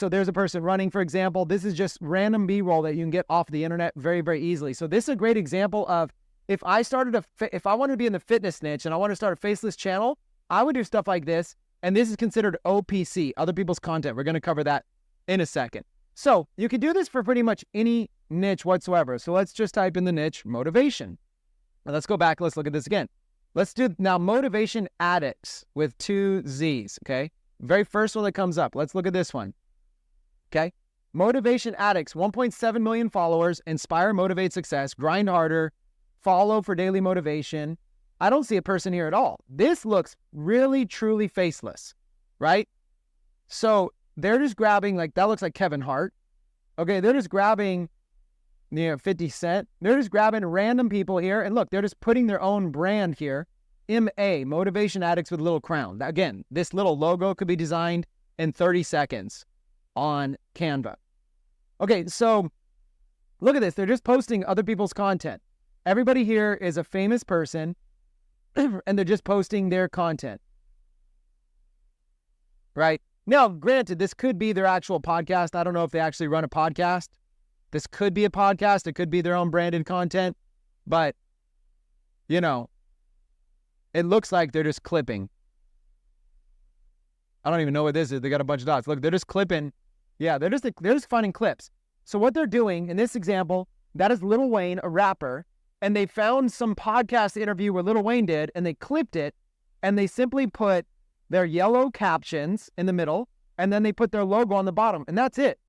So there's a person running, for example. This is just random B-roll that you can get off the internet very, very easily. So this is a great example of if I wanted to be in the fitness niche and I want to start a faceless channel, I would do stuff like this. And this is considered OPC, other people's content. We're going to cover that in a second. So you can do this for pretty much any niche whatsoever. So let's just type in the niche motivation. Now let's go back. Let's look at this again. Let's do now motivation addicts with 2 Z's. Okay. Very first one that comes up. Let's look at this one. Okay. Motivation addicts, 1.7 million followers, inspire, motivate, success, grind harder, follow for daily motivation. I don't see a person here at all. This looks really, truly faceless, right? So they're just grabbing, like, that looks like Kevin Hart. Okay, they're just grabbing, 50 Cent. They're just grabbing random people here. And look, they're just putting their own brand here. MA, Motivation Addicts with a little crown. Again, this little logo could be designed in 30 seconds on Canva. Okay, so look at this. They're just posting other people's content. Everybody here is a famous person, and they're just posting their content. Right? Now, granted, this could be their actual podcast. I don't know if they actually run a podcast. This could be a podcast. It could be their own branded content. But, it looks like they're just clipping. I don't even know what this is. They got a bunch of dots. Look, they're just clipping. Yeah, they're just finding clips. So what they're doing in this example, that is Lil Wayne, a rapper, and they found some podcast interview where Lil Wayne did, and they clipped it, and they simply put their yellow captions in the middle, and then they put their logo on the bottom, and that's it.